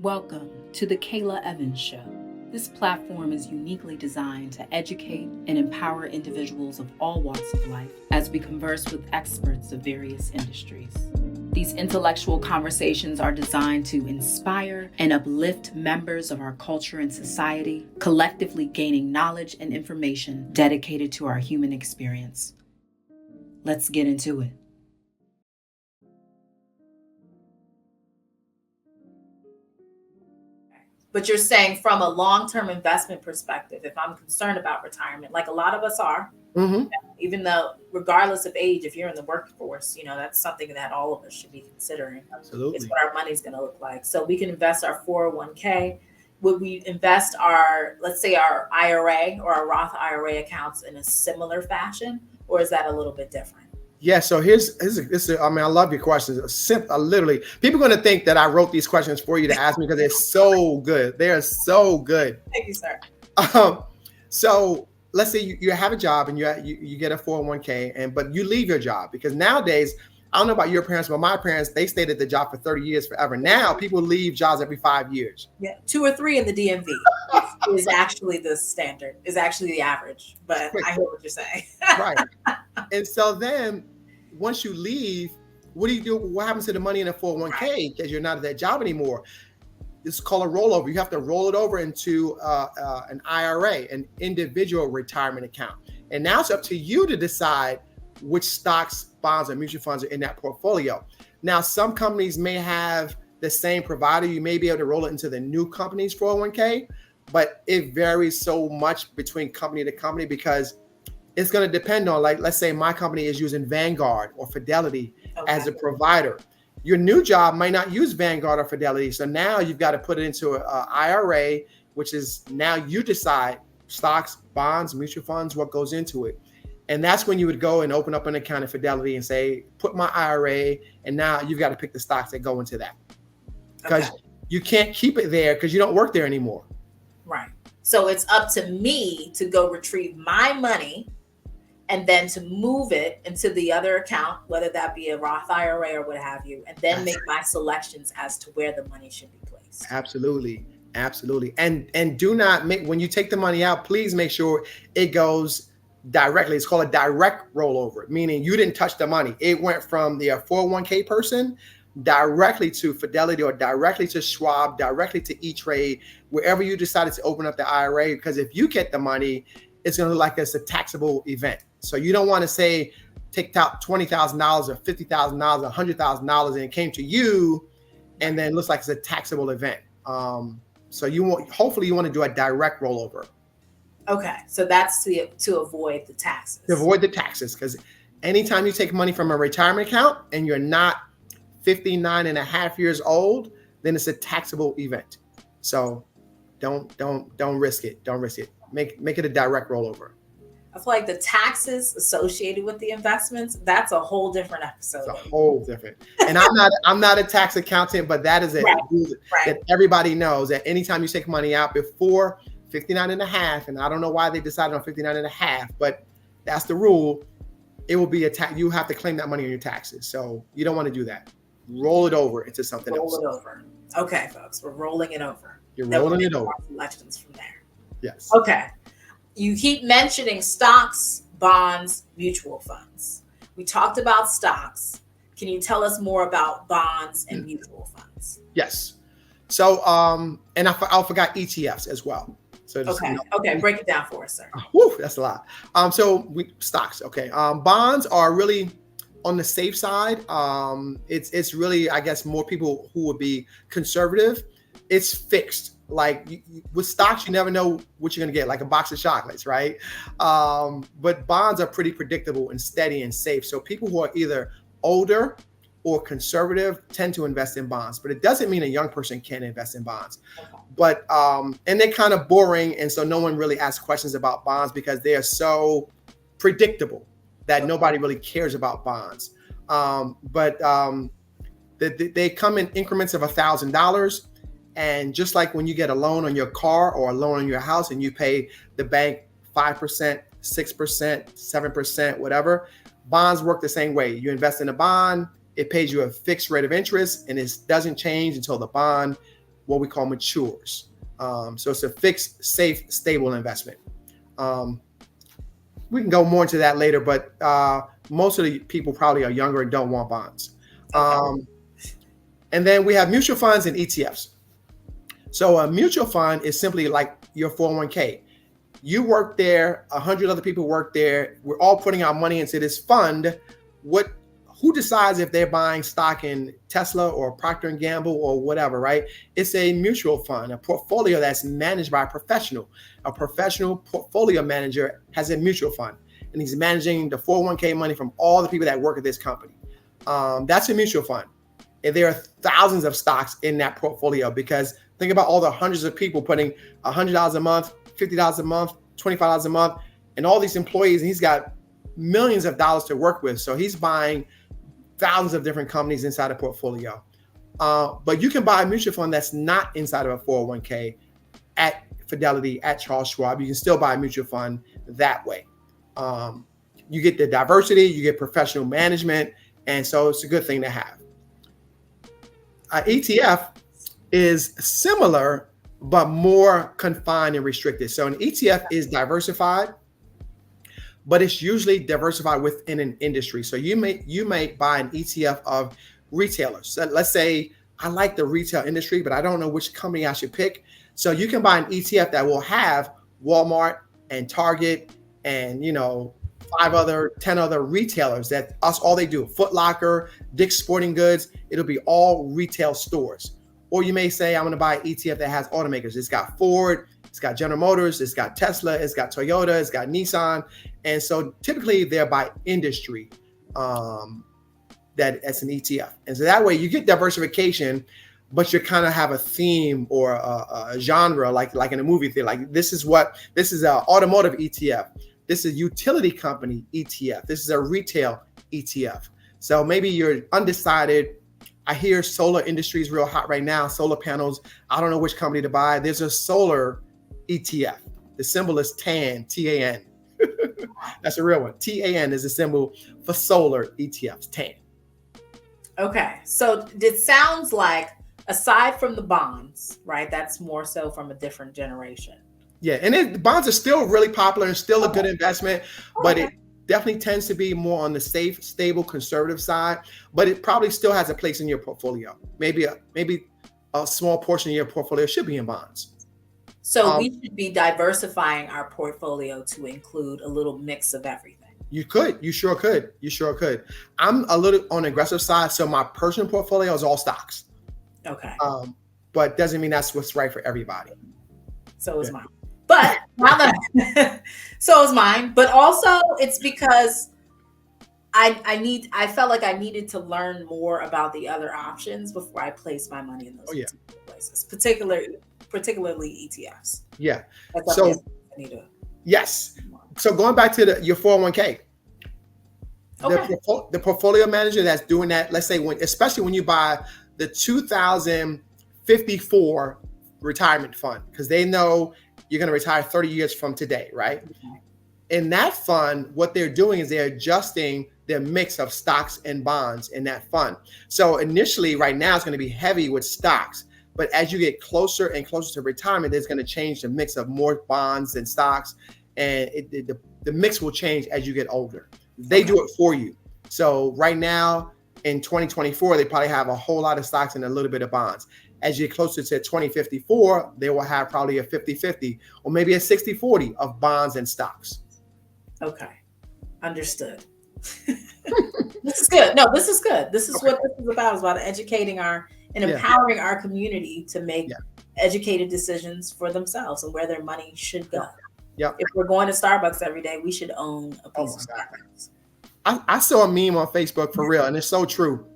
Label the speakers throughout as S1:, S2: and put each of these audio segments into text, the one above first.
S1: Welcome to the Kayla Evans Show. This platform is uniquely designed to educate and empower individuals of all walks of life as we converse with experts of various industries. These intellectual conversations are designed to inspire and uplift members of our culture and society, collectively gaining knowledge and information dedicated to our human experience. Let's get into it.
S2: But you're saying from a long-term investment perspective, if I'm concerned about retirement, like a lot of us are, even though regardless of age, if you're in the workforce, that's something that all of us should be considering.
S3: Absolutely.
S2: It's what our money's going to look like. So we can invest our 401k. Would we invest our, let's say our IRA or our Roth IRA accounts in a similar fashion, or is that a little bit different?
S3: Yeah, so here's I love your questions. Literally, people are going to think that I wrote these questions for you to ask me because they're so good. They are so good.
S2: Thank you, sir.
S3: So let's say you have a job and you get a 401k, but you leave your job because nowadays, I don't know about your parents, but my parents, they stayed at the job for 30 years forever. Now people leave jobs every 5 years.
S2: Yeah, 2 or 3 in the DMV is actually the standard, is actually the average. But I hear what you're saying.
S3: Right. And so then once you leave, what do you do? What happens to the money in a 401k because you're not at that job anymore? It's called a rollover. You have to roll it over into an IRA, an individual retirement account. And now it's up to you to decide which stocks, bonds, and mutual funds are in that portfolio. Now, some companies may have the same provider. You may be able to roll it into the new company's 401k, but it varies so much between company to company because it's going to depend on, like, let's say my company is using Vanguard or Fidelity as a provider. Your new job might not use Vanguard or Fidelity. So now you've got to put it into an IRA, which is now you decide stocks, bonds, mutual funds, what goes into it. And that's when you would go and open up an account at Fidelity and say, put my IRA. And now you've got to pick the stocks that go into that because you can't keep it there because you don't work there anymore.
S2: Right. So it's up to me to go retrieve my money and then to move it into the other account, whether that be a Roth IRA or what have you, and then make my selections as to where the money should be placed.
S3: Absolutely. Absolutely. And do not make, when you take the money out, please make sure it goes directly. It's called a direct rollover, meaning you didn't touch the money. It went from the 401k person directly to Fidelity or directly to Schwab, directly to E-Trade, wherever you decided to open up the IRA. Because if you get the money, it's going to look like it's a taxable event. So you don't want to say take out $20,000 or $50,000 or $100,000 and it came to you and then looks like it's a taxable event. So hopefully you want to do a direct rollover.
S2: Okay, so that's to avoid the taxes.
S3: To avoid the taxes, because anytime you take money from a retirement account and you're not 59 and a half years old, then it's a taxable event. So don't risk it. Don't risk it. Make it a direct rollover.
S2: I feel like the taxes associated with the investments, that's a whole different episode.
S3: It's a whole different. And I'm not a tax accountant, but that is it.
S2: Right.
S3: That everybody knows that anytime you take money out before 59 and a half, and I don't know why they decided on 59 and a half, but that's the rule. It will be you have to claim that money on your taxes. So you don't want to do that. Roll it over into something else.
S2: Roll it over. Okay, folks, we're rolling it over.
S3: You're rolling it over.
S2: Selections from there.
S3: Yes.
S2: Okay. You keep mentioning stocks, bonds, mutual funds. We talked about stocks. Can you tell us more about bonds and mutual funds?
S3: Yes. So, and I forgot ETFs as well. So just,
S2: okay, break it down for us, sir.
S3: Whew, that's a lot. Stocks. Okay. Bonds are really on the safe side. It's really, I guess, more people who would be conservative. It's fixed. Like with stocks, you never know what you're going to get, like a box of chocolates, right? But bonds are pretty predictable and steady and safe. So people who are either older or conservative tend to invest in bonds, but it doesn't mean a young person can't invest in bonds. But, and they're kind of boring. And so no one really asks questions about bonds because they are so predictable that nobody really cares about bonds. They come in increments of $1,000. And just like when you get a loan on your car or a loan on your house and you pay the bank 5%, 6%, 7%, whatever, bonds work the same way. You invest in a bond, it pays you a fixed rate of interest and it doesn't change until the bond what we call matures. So it's a fixed, safe, stable investment. We can go more into that later, but most of the people probably are younger and don't want bonds. And then we have mutual funds and ETFs. So a mutual fund is simply like your 401k. You work there, 100 other people work there. We're all putting our money into this fund. Who decides if they're buying stock in Tesla or Procter & Gamble or whatever, right? It's a mutual fund, a portfolio that's managed by a professional. A professional portfolio manager has a mutual fund, and he's managing the 401k money from all the people that work at this company. That's a mutual fund. And there are thousands of stocks in that portfolio, because think about all the hundreds of people putting $100 a month, $50 a month, $25 a month, and all these employees, and he's got millions of dollars to work with. So he's buying thousands of different companies inside a portfolio. But you can buy a mutual fund that's not inside of a 401k at Fidelity, at Charles Schwab. You can still buy a mutual fund that way. You get the diversity, you get professional management, and so it's a good thing to have. ETF is similar, but more confined and restricted. So an ETF is diversified, but it's usually diversified within an industry. So you may buy an ETF of retailers. So let's say I like the retail industry, but I don't know which company I should pick. So you can buy an ETF that will have Walmart and Target and 10 other retailers. That all they do, Foot Locker, Dick's Sporting Goods. It'll be all retail stores. Or you may say, I'm going to buy an ETF that has automakers. It's got Ford, it's got General Motors, it's got Tesla, it's got Toyota, it's got Nissan. And so typically they're by industry, that's an ETF. And so that way you get diversification, but you kind of have a theme or a genre, like in a movie theater. Like this is an automotive ETF. This is a utility company ETF. This is a retail ETF. So maybe you're undecided. I hear solar industry is real hot right now. Solar panels. I don't know which company to buy. There's a solar ETF. The symbol is TAN, T-A-N. That's a real one. T-A-N is a symbol for solar ETFs, TAN.
S2: Okay. So it sounds like, aside from the bonds, right? That's more so from a different generation.
S3: Yeah. And bonds are still really popular and still a good investment, but it definitely tends to be more on the safe, stable, conservative side, but it probably still has a place in your portfolio. Maybe a small portion of your portfolio should be in bonds.
S2: So we should be diversifying our portfolio to include a little mix of everything.
S3: You sure could. I'm a little on the aggressive side, so my personal portfolio is all stocks.
S2: Okay.
S3: But doesn't mean that's what's right for everybody.
S2: So is mine. But so is mine. But also it's because I felt like I needed to learn more about the other options before I place my money in those places, particularly ETFs. Yeah.
S3: So yes. So going back to your 401k, the portfolio manager that's doing that, let's say especially when you buy the 2054 retirement fund, because they know you're going to retire 30 years from today, right? Okay. In that fund, what they're doing is they're adjusting their mix of stocks and bonds in that fund. So initially, right now, it's going to be heavy with stocks. But as you get closer and closer to retirement, it's going to change the mix of more bonds and stocks. And the mix will change as you get older. They do it for you. So right now, in 2024, they probably have a whole lot of stocks and a little bit of bonds. As you get closer to 2054, they will have probably a 50-50 or maybe a 60-40 of bonds and stocks.
S2: Okay. Understood. This is good. No, this is good. This is what this is about. It's about educating and empowering our community to make educated decisions for themselves and where their money should go.
S3: Yep.
S2: If we're going to Starbucks every day, we should own a piece of Starbucks.
S3: I saw a meme on Facebook for real, and it's so true.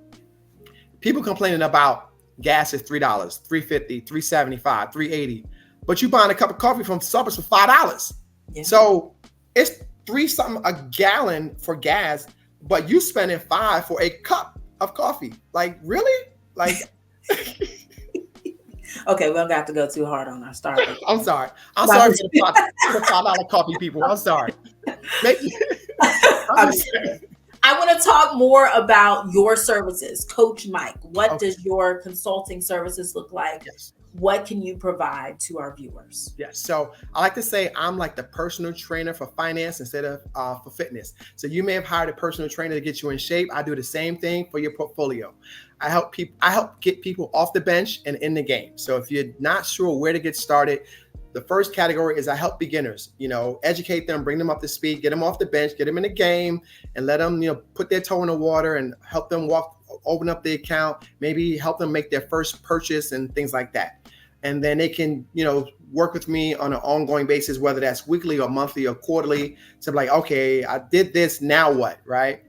S3: People complaining about gas is $3, $3.50, $3.75, $3.80, but you buying a cup of coffee from Starbucks for $5. Yeah. So it's $3 something a gallon for gas, but you spending $5 for a cup of coffee. Like, really? Like,
S2: okay, we don't have to go too hard on our Starbucks.
S3: I'm sorry for the $5 coffee people. I'm sorry.
S2: I want to talk more about your services, Coach Mike. What does your consulting services look like?
S3: Yes.
S2: What can you provide to our viewers?
S3: Yes. So I like to say I'm like the personal trainer for finance instead of for fitness. So you may have hired a personal trainer to get you in shape. I do the same thing for your portfolio. I help get people off the bench and in the game. So if you're not sure where to get started, the first category is I help beginners, educate them, bring them up to speed, get them off the bench, get them in the game, and let them, put their toe in the water and help them open up the account, maybe help them make their first purchase and things like that. And then they can, work with me on an ongoing basis, whether that's weekly or monthly or quarterly. So like, okay, I did this, now what, right?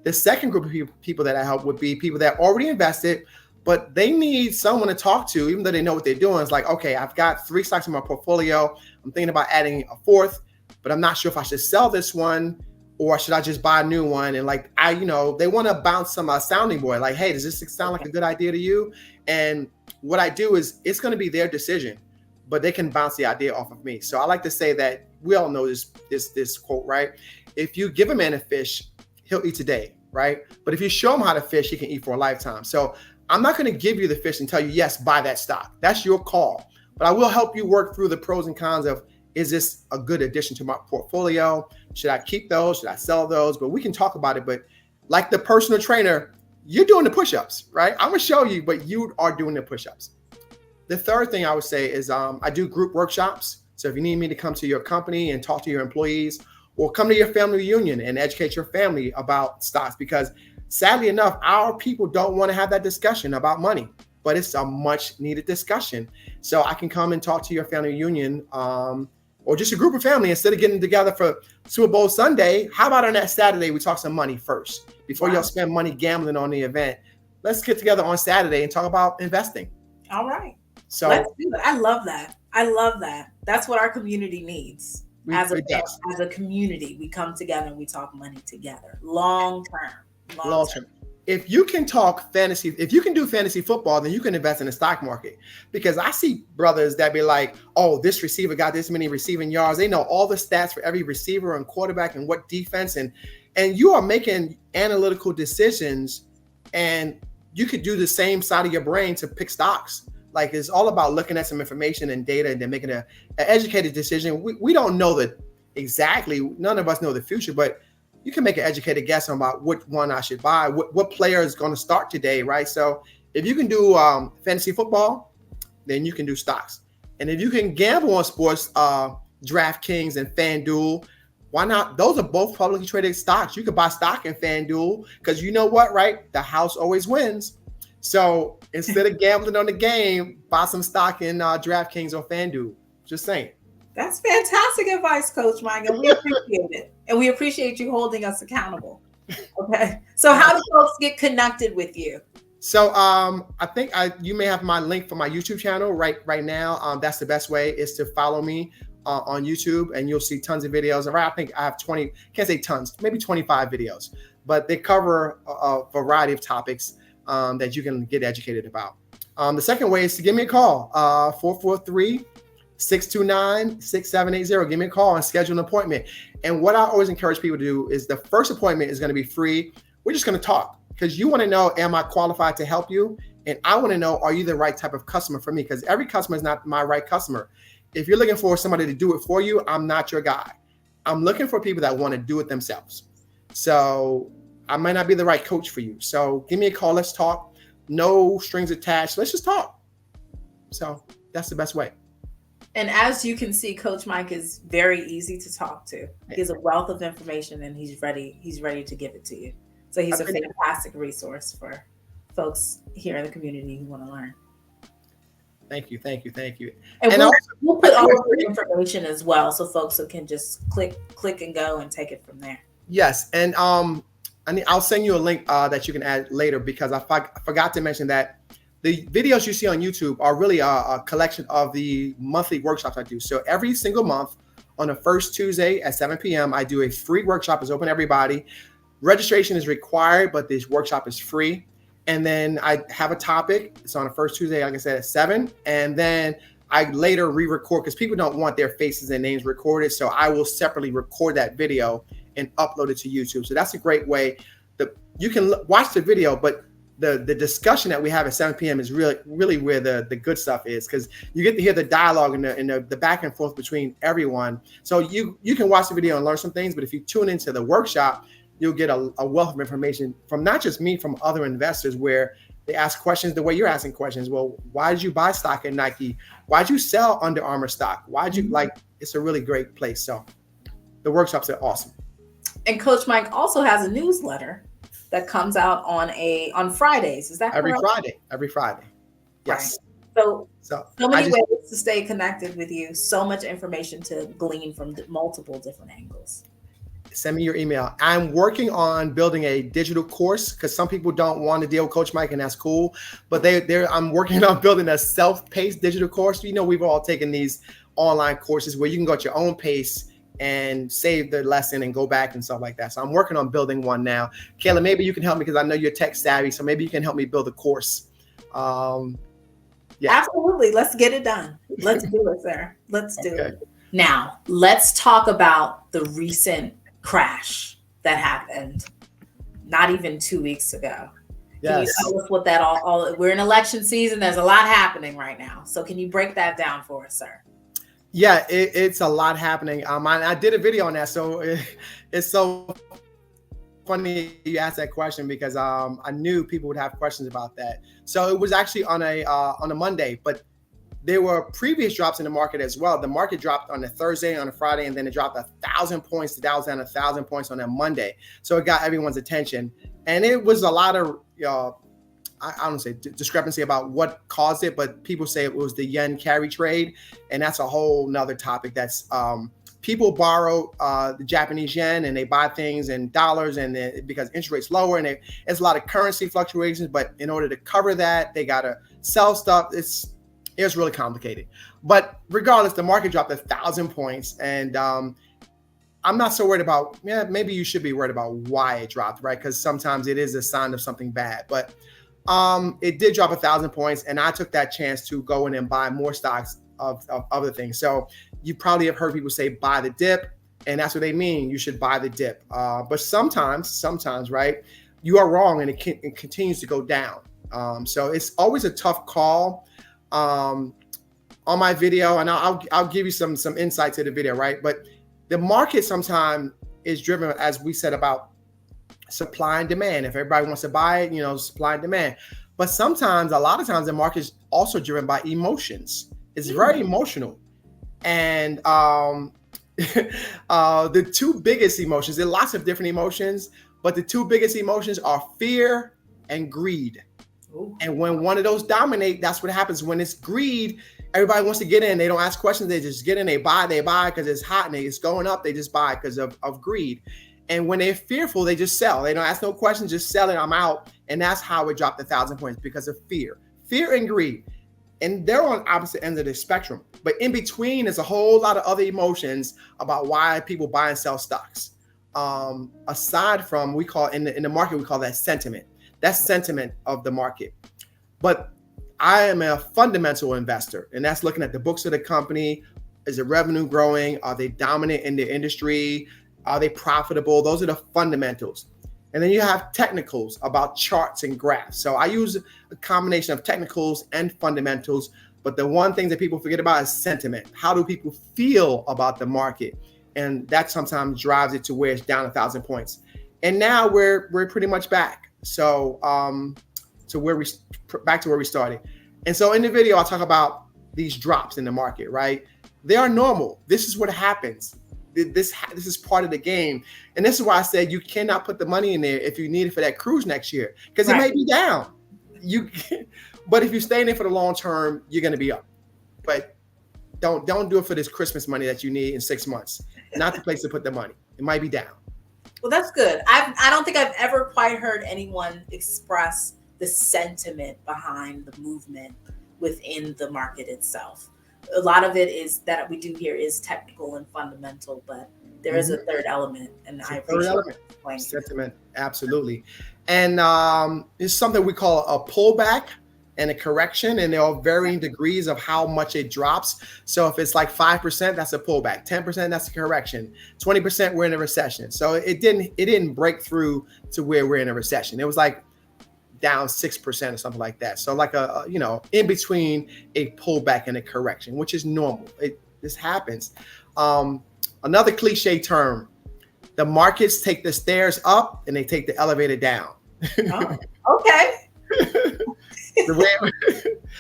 S3: The second group of people that I help would be people that already invested, but they need someone to talk to, even though they know what they're doing. It's like, okay, I've got 3 stocks in my portfolio. I'm thinking about adding a 4th, but I'm not sure if I should sell this one or should I just buy a new one? And like, they want to bounce some sounding board. Like, hey, does this sound like a good idea to you? And what I do is it's going to be their decision, but they can bounce the idea off of me. So I like to say that we all know this quote, right? If you give a man a fish, he'll eat today, right? But if you show him how to fish, he can eat for a lifetime. So I'm not going to give you the fish and tell you, yes, buy that stock. That's your call. But I will help you work through the pros and cons of, is this a good addition to my portfolio? Should I keep those? Should I sell those? But we can talk about it. But like the personal trainer, you're doing the push-ups, right? I'm going to show you, but you are doing the push-ups. The third thing I would say is I do group workshops. So if you need me to come to your company and talk to your employees, or come to your family reunion and educate your family about stocks, because sadly enough, our people don't want to have that discussion about money, but it's a much needed discussion. So I can come and talk to your family reunion or just a group of family. Instead of getting together for Super Bowl Sunday, how about on that Saturday, we talk some money first before y'all spend money gambling on the event. Let's get together on Saturday and talk about investing.
S2: All right.
S3: So
S2: let's do it. I love that. That's what our community needs. As a community, we come together and we talk money together. Long term. If you can talk fantasy, if you can do fantasy football, then you can invest in the stock market. Because I see brothers that be like, oh, this receiver got this many receiving yards. They know all the stats for every receiver and quarterback and what defense. And you are making analytical decisions, and you could do the same side of your brain to pick stocks. Like, it's all about looking at some information and data and then making an educated decision. We don't know that exactly. None of us know the future, but you can make an educated guess about which one I should buy, what player is going to start today, right? So if you can do fantasy football, then you can do stocks. And if you can gamble on sports, DraftKings and FanDuel, why not? Those are both publicly traded stocks. You could buy stock in FanDuel because you know what, right? The house always wins. So instead of gambling on the game, buy some stock in DraftKings or FanDuel. Just saying. That's fantastic advice, Coach Mike, and we appreciate it. And we appreciate you holding us accountable. Okay. So how do folks get connected with you?
S3: So I think you may have my link for my YouTube channel right now. That's the best way, is to follow me on YouTube, and you'll see tons of videos. I think I have 20, can't say tons, maybe 25 videos, but they cover a variety of topics that you can get educated about. The second way is to give me a call, 443-629-6780. Give me a call and schedule an appointment. And what I always encourage people to do is the first appointment is going to be free. We're just going to talk because you want to know, am I qualified to help you? And I want to know, are you the right type of customer for me? Because every customer is not my right customer. If you're looking for somebody to do it for you, I'm not your guy. I'm looking for people that want to do it themselves. So I might not be the right coach for you. So give me a call. Let's talk. No strings attached. Let's just talk. So that's the best way.
S2: And as you can see, Coach Mike is very easy to talk to. He has a wealth of information, and he's ready to give it to you. So he's a fantastic resource for folks here in the community who want to learn.
S3: Thank you.
S2: And we'll put all of the information as well, so folks can just click and go and take it from there.
S3: Yes, and I'll send you a link that you can add later, because I forgot to mention that the videos you see on YouTube are really a collection of the monthly workshops I do. So every single month on the first Tuesday at 7 p.m., I do a free workshop. It's open to everybody. Registration is required, but this workshop is free. And then I have a topic. It's on the first Tuesday, like I said, at 7. And then I later re-record, because people don't want their faces and names recorded. So I will separately record that video and upload it to YouTube. So that's a great way. You can watch the video, but the discussion that we have at 7 p.m. is really where the good stuff is, because you get to hear the dialogue and the back and forth between everyone. So you can watch the video and learn some things, but if you tune into the workshop, you'll get a wealth of information from not just me, from other investors, where they ask questions the way you're asking questions. Well, why did you buy stock in Nike? Why did you sell Under Armour stock? Why did you it's a really great place. So the workshops are awesome.
S2: And Coach Mike also has a newsletter that comes out on Fridays. Is that correct?
S3: Every Friday. Yes.
S2: Right. So many ways to stay connected with you. So much information to glean from multiple different angles.
S3: Send me your email. I'm working on building a digital course, because some people don't want to deal with Coach Mike, and that's cool. But I'm working on building a self-paced digital course. We've all taken these online courses where you can go at your own pace and save the lesson and go back and stuff like that. So I'm working on building one now. Kayla, maybe you can help me, because I know you're tech savvy. So maybe you can help me build a course. Yeah.
S2: Absolutely. Let's get it done. Let's do it, sir. Let's do it. Now, let's talk about the recent crash that happened not even 2 weeks ago.
S3: Yes.
S2: Can you tell us what that all we're in election season. There's a lot happening right now. So can you break that down for us, sir?
S3: Yeah, it's a lot happening. I did a video on that, so it's so funny you asked that question, because I knew people would have questions about that. So it was actually on a Monday, but there were previous drops in the market as well. The market dropped on a Thursday, on a Friday, and then it dropped 1,000 points. The Dow was down 1,000 points on that Monday, so it got everyone's attention, and it was a lot of I don't say discrepancy about what caused it, but people say it was the yen carry trade. And that's a whole nother topic. That's people borrow the Japanese yen and they buy things in dollars, and because interest rates lower, and it's a lot of currency fluctuations. But in order to cover that, they got to sell stuff. It's really complicated. But regardless, the market dropped 1,000 points. And I'm not so worried about, maybe you should be worried about why it dropped, right? Because sometimes it is a sign of something bad. But it did drop 1,000 points, and I took that chance to go in and buy more stocks of other things. So you probably have heard people say buy the dip, and that's what they mean. You should buy the dip. But sometimes, right, you are wrong, and it continues to go down. So it's always a tough call. On my video, and I'll give you some insight to the video, right? But the market sometimes is driven, as we said, about supply and demand. If everybody wants to buy it, supply and demand. But a lot of times, the market is also driven by emotions. It's very emotional. And the two biggest emotions, there are lots of different emotions, but the two biggest emotions are fear and greed. Ooh. And when one of those dominate, that's what happens. When it's greed, everybody wants to get in. They don't ask questions. They just get in. They buy because it's hot and it's going up. They just buy because of greed. And when they're fearful, they just sell. They don't ask no questions, just sell it. I'm out. And that's how it dropped 1,000 points, because of fear and greed. And they're on opposite ends of the spectrum. But in between, there's a whole lot of other emotions about why people buy and sell stocks. Aside from, we call in the market, we call that sentiment. That's sentiment of the market. But I am a fundamental investor, and that's looking at the books of the company. Is the revenue growing? Are they dominant in the industry? Are they profitable? Those are the fundamentals. And then you have technicals about charts and graphs. So I use a combination of technicals and fundamentals. But the one thing that people forget about is sentiment. How do people feel about the market? And that sometimes drives it to where it's down 1,000 points. And now we're pretty much back. So back to where we started. And so in the video, I'll talk about these drops in the market, right? They are normal. This is what happens. This is part of the game. And this is why I said you cannot put the money in there if you need it for that cruise next year, because It may be down. But if you stay in it for the long term, you're going to be up. But don't do it for this Christmas money that you need in 6 months. Not the place to put the money. It might be down.
S2: Well, that's good. I don't think I've ever quite heard anyone express the sentiment behind the movement within the market itself. A lot of it is that we do here is technical and fundamental, but there is a third element, and I appreciate sentiment.
S3: Absolutely. And it's something we call a pullback, and a correction, and there are varying degrees of how much it drops. So if it's like 5%, that's a pullback. 10%, that's a correction. 20%, we're in a recession. So it didn't break through to where we're in a recession. It was like down 6% or something like that. So like a in between a pullback and a correction, which is normal. This happens. Another cliche term: the markets take the stairs up and they take the elevator down.
S2: Oh, okay.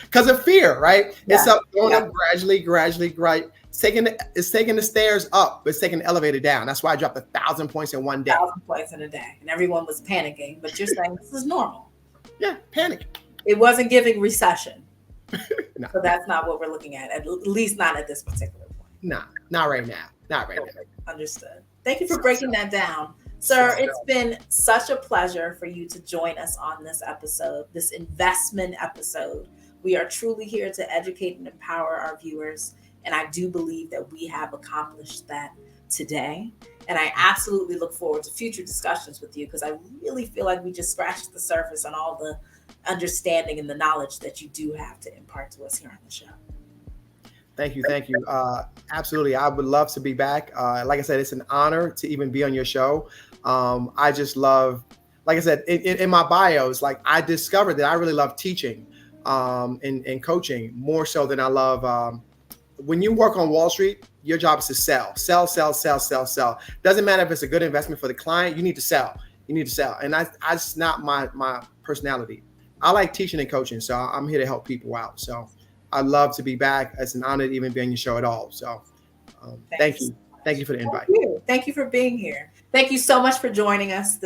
S3: Because of fear, right?
S2: Yeah.
S3: It's up, going up gradually, right? It's taking the stairs up, but it's taking the elevator down. That's why I dropped 1,000 points in one day.
S2: 1,000 points in a day, and everyone was panicking. But you're saying this is normal.
S3: Yeah, panic.
S2: It wasn't giving recession.
S3: No.
S2: So that's not what we're looking at least not at this particular point.
S3: Nah, not right now. Not right now.
S2: Understood. Thank you for breaking that down. Sir, it's been such a pleasure for you to join us on this episode, this investment episode. We are truly here to educate and empower our viewers, and I do believe that we have accomplished that today. And I absolutely look forward to future discussions with you, because I really feel like we just scratched the surface on all the understanding and the knowledge that you do have to impart to us here on the show.
S3: Thank you. Absolutely. I would love to be back. Like I said, it's an honor to even be on your show. I just love, like I said, in my bio, it's like I discovered that I really love teaching and coaching more so than I love. When you work on Wall Street, your job is to sell. Doesn't matter if it's a good investment for the client, you need to sell. And that's not my personality. I like teaching and coaching, so I'm here to help people out. So I'd love to be back. It's an honor to even be on your show at all. So thank you. Thank you for the invite.
S2: Thank you for being here. Thank you so much for joining us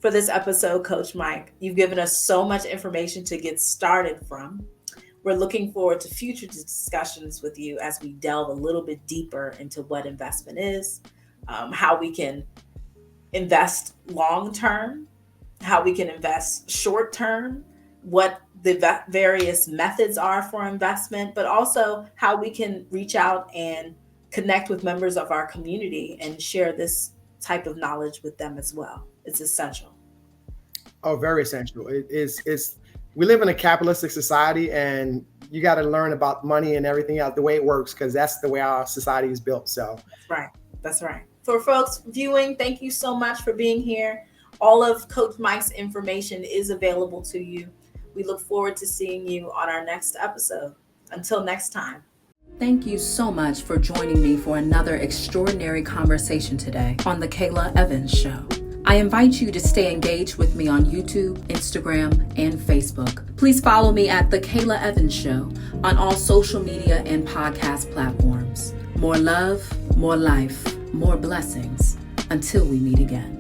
S2: for this episode, Coach Mike. You've given us so much information to get started from. We're looking forward to future discussions with you as we delve a little bit deeper into what investment is, how we can invest long-term, how we can invest short-term, what the various methods are for investment, but also how we can reach out and connect with members of our community and share this type of knowledge with them as well. It's essential.
S3: Oh, very essential. We live in a capitalistic society, and you got to learn about money and everything else, the way it works, because that's the way our society is built. So
S2: that's right. For folks viewing, thank you so much for being here. All of Coach Mike's information is available to you. We look forward to seeing you on our next episode. Until next time.
S1: Thank you so much for joining me for another extraordinary conversation today on The Kayla Evans Show. I invite you to stay engaged with me on YouTube, Instagram, and Facebook. Please follow me at The Kayla Evans Show on all social media and podcast platforms. More love, more life, more blessings. Until we meet again.